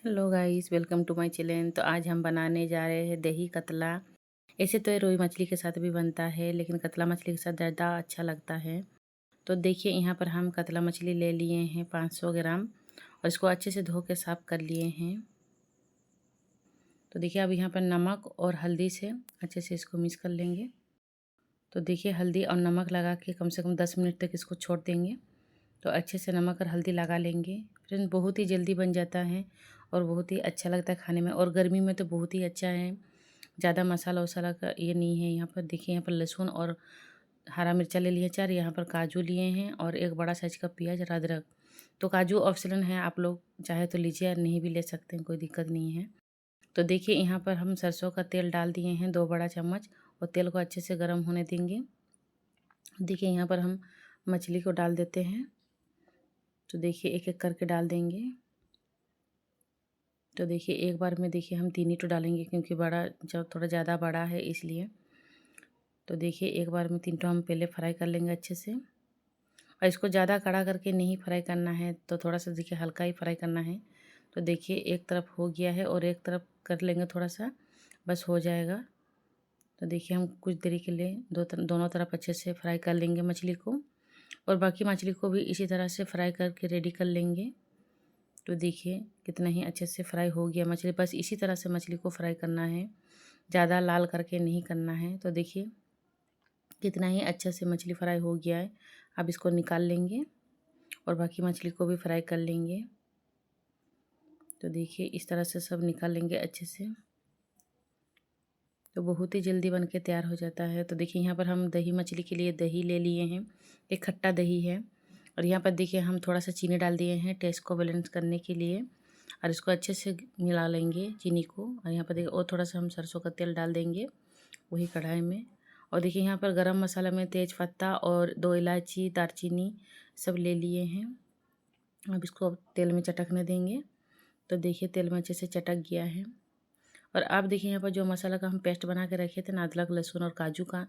Hello guys, welcome to my channel. तो आज हम बनाने जा रहे हैं दही कतला। ऐसे तो ये रोई मछली के साथ भी बनता है, लेकिन कतला मछली के साथ ज़्यादा अच्छा लगता है। तो देखिए, यहाँ पर हम कतला मछली ले लिए हैं 500 ग्राम और इसको अच्छे से धो के साफ़ कर लिए हैं। तो देखिए, अब यहाँ पर नमक और हल्दी से अच्छे से इसको मिक्स कर लेंगे। तो देखिए, हल्दी और नमक लगा के कम से कम 10 मिनट तक इसको छोड़ देंगे। तो अच्छे से नमक और हल्दी लगा लेंगे। फ्रेंड, बहुत ही जल्दी बन जाता है और बहुत ही अच्छा लगता है खाने में, और गर्मी में तो बहुत ही अच्छा है। ज़्यादा मसाला वसाला का ये नहीं है। यहाँ पर देखिए, यहाँ पर लहसुन और हरा मिर्चा ले लिए 4, यहाँ पर काजू लिए हैं और एक बड़ा साइज का प्याज और अदरक। तो काजू ऑप्शनल है, आप लोग चाहे तो लीजिए या नहीं भी ले सकते हैं, कोई दिक्कत नहीं है। तो देखिए, यहाँ पर हम सरसों का तेल डाल दिए हैं 2 बड़ा चम्मच और तेल को अच्छे से गर्म होने देंगे। देखिए, यहाँ पर हम मछली को डाल देते हैं। तो देखिए, एक एक करके डाल देंगे। तो देखिए, एक बार में देखिए हम 3 ही तो डालेंगे, क्योंकि बड़ा जब थोड़ा ज़्यादा बड़ा है इसलिए। तो देखिए, एक बार में 3 तो हम पहले फ्राई कर लेंगे अच्छे से। और इसको ज़्यादा कड़ा करके नहीं फ्राई करना है, तो थोड़ा सा देखिए हल्का ही फ्राई करना है। तो देखिए, एक तरफ हो गया है और एक तरफ कर लेंगे थोड़ा सा, बस हो जाएगा। तो देखिए, हम कुछ देरी के लिए दोनों तरफ अच्छे से फ्राई कर लेंगे मछली को, और बाकी मछली को भी इसी तरह से फ्राई करके रेडी कर लेंगे। तो देखिए, कितना ही अच्छे से फ्राई हो गया मछली। बस इसी तरह से मछली को फ्राई करना है, ज़्यादा लाल करके नहीं करना है। तो देखिए, कितना ही अच्छे से मछली फ्राई हो गया है। अब इसको निकाल लेंगे और बाकी मछली को भी फ्राई कर लेंगे। तो देखिए, इस तरह से सब निकाल लेंगे अच्छे से। तो बहुत ही जल्दी बन के तैयार हो जाता है। तो देखिए, यहाँ पर हम दही मछली के लिए दही ले लिए हैं, एक खट्टा दही है। और यहाँ पर देखिए, हम थोड़ा सा चीनी डाल दिए हैं टेस्ट को बैलेंस करने के लिए, और इसको अच्छे से मिला लेंगे चीनी को। और यहाँ पर देखिए, और थोड़ा सा हम सरसों का तेल डाल देंगे वही कढ़ाई में। और देखिए, यहाँ पर गरम मसाला में तेज पत्ता और 2 इलायची, दालचीनी सब ले लिए हैं। अब इसको अब तेल में चटकने देंगे। तो देखिए, तेल में अच्छे से चटक गया है। और अब देखिए, यहाँ पर जो मसाला का हम पेस्ट बना के रखे थे ना, अदरक लहसुन और काजू का,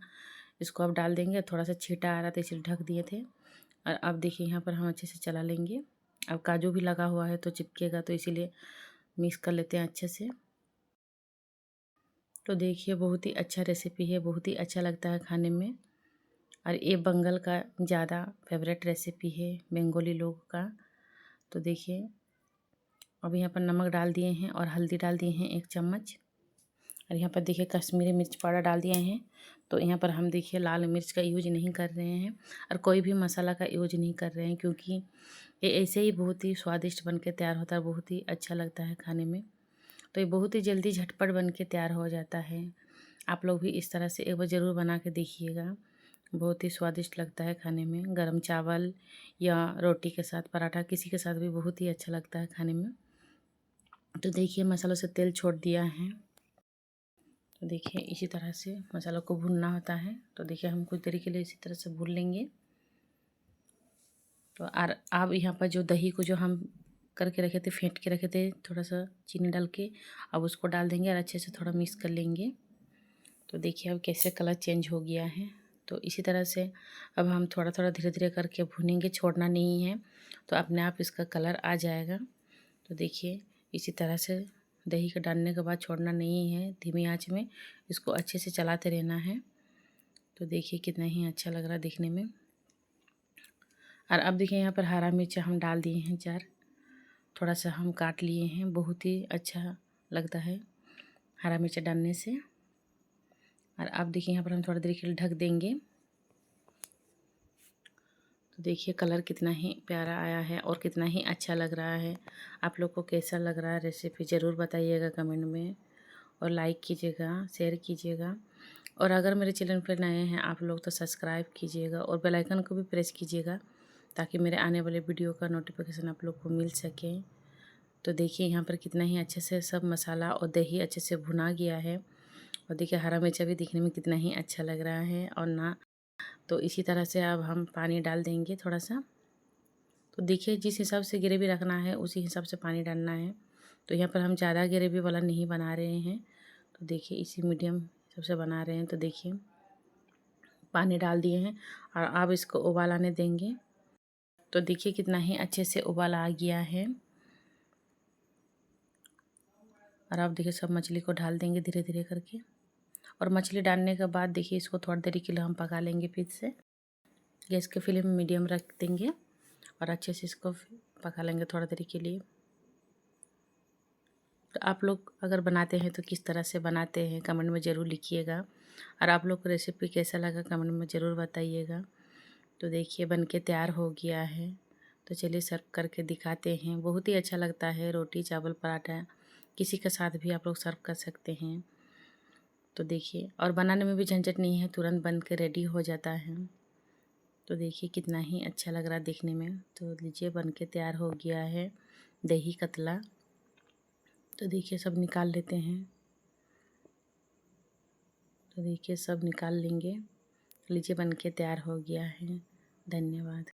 इसको अब डाल देंगे। थोड़ा सा छींटा आ रहा था इसलिए ढक दिए थे। और अब देखिए, यहाँ पर हम अच्छे से चला लेंगे। अब काजू भी लगा हुआ है तो चिपकेगा, तो इसीलिए मिक्स कर लेते हैं अच्छे से। तो देखिए, बहुत ही अच्छा रेसिपी है, बहुत ही अच्छा लगता है खाने में। और ये बंगाल का ज़्यादा फेवरेट रेसिपी है, बंगाली लोगों का। तो देखिए, अब यहाँ पर नमक डाल दिए हैं और हल्दी डाल दिए हैं 1 चम्मच। और यहाँ पर देखिए, कश्मीरी मिर्च पाउडर डाल दिए हैं। तो यहाँ पर हम देखिए लाल मिर्च का यूज नहीं कर रहे हैं और कोई भी मसाला का यूज नहीं कर रहे हैं, क्योंकि ये ऐसे ही बहुत ही स्वादिष्ट बन के तैयार होता है, बहुत ही अच्छा लगता है खाने में। तो ये बहुत ही जल्दी झटपट बन के तैयार हो जाता है। आप लोग भी इस तरह से एक बार ज़रूर बना के देखिएगा, बहुत ही स्वादिष्ट लगता है खाने में। गरम चावल या रोटी के साथ, पराठा, किसी के साथ भी बहुत ही अच्छा लगता है खाने में। तो देखिए, मसालों से तेल छोड़ दिया है। तो देखिए, इसी तरह से मसाला को भूनना होता है। तो देखिए, हम कुछ देरी के लिए इसी तरह से भून लेंगे। तो और अब यहाँ पर जो दही को जो हम करके रखे थे, फेंट के रखे थे थोड़ा सा चीनी डाल के, अब उसको डाल देंगे और अच्छे से थोड़ा मिक्स कर लेंगे। तो देखिए, अब कैसे कलर चेंज हो गया है। तो इसी तरह से अब हम थोड़ा थोड़ा धीरे धीरे करके भूनेंगे, छोड़ना नहीं है, तो अपने आप इसका कलर आ जाएगा। तो देखिए, इसी तरह से दही को डालने के बाद छोड़ना नहीं है, धीमी आंच में इसको अच्छे से चलाते रहना है। तो देखिए, कितना ही अच्छा लग रहा है दिखने में। और अब देखिए, यहाँ पर हरा मिर्च हम डाल दिए हैं 4, थोड़ा सा हम काट लिए हैं, बहुत ही अच्छा लगता है हरा मिर्च डालने से। और अब देखिए, यहाँ पर हम थोड़ी देर के लिए ढक देंगे। तो देखिए, कलर कितना ही प्यारा आया है और कितना ही अच्छा लग रहा है। आप लोग को कैसा लग रहा है रेसिपी, ज़रूर बताइएगा कमेंट में, और लाइक कीजिएगा, शेयर कीजिएगा। और अगर मेरे चैनल पर नए हैं आप लोग तो सब्सक्राइब कीजिएगा और बेल आइकन को भी प्रेस कीजिएगा, ताकि मेरे आने वाले वीडियो का नोटिफिकेशन आप लोग को मिल सके। तो देखिए, यहाँ पर कितना ही अच्छे से सब मसाला और दही अच्छे से भुना गया है। और देखिए, हरा मिर्चा भी दिखने में कितना ही अच्छा लग रहा है और ना। तो इसी तरह से अब हम पानी डाल देंगे थोड़ा सा। तो देखिए, जिस हिसाब से ग्रेवी रखना है उसी हिसाब से पानी डालना है। तो यहाँ पर हम ज़्यादा ग्रेवी वाला नहीं बना रहे हैं, तो देखिए इसी मीडियम हिसाब से बना रहे हैं। तो देखिए, पानी डाल दिए हैं और अब इसको उबाल आने देंगे। तो देखिए, कितना ही अच्छे से उबाल आ गया है। और आप देखिए सब मछली को डाल देंगे धीरे धीरे करके। और मछली डालने के बाद देखिए इसको थोड़ी देर के लिए हम पका लेंगे फिर से। गैस की फ्लेम मीडियम रख देंगे और अच्छे से इसको पका लेंगे थोड़ा देर के लिए। तो आप लोग अगर बनाते हैं तो किस तरह से बनाते हैं कमेंट में ज़रूर लिखिएगा। और आप लोग को रेसिपी कैसा लगा कमेंट में ज़रूर बताइएगा। तो देखिए बनके तैयार हो गया है। तो चलिए सर्व करके दिखाते हैं। बहुत ही अच्छा लगता है, रोटी चावल पराठा किसी के साथ भी आप लोग सर्व कर सकते हैं। तो देखिए और बनाने में भी झंझट नहीं है, तुरंत बन के रेडी हो जाता है। तो देखिए कितना ही अच्छा लग रहा है देखने में। तो लीजिए बन के तैयार हो गया है दही कतला। तो देखिए सब निकाल लेते हैं। तो देखिए सब निकाल लेंगे। लीजिए बन के तैयार हो गया है। धन्यवाद।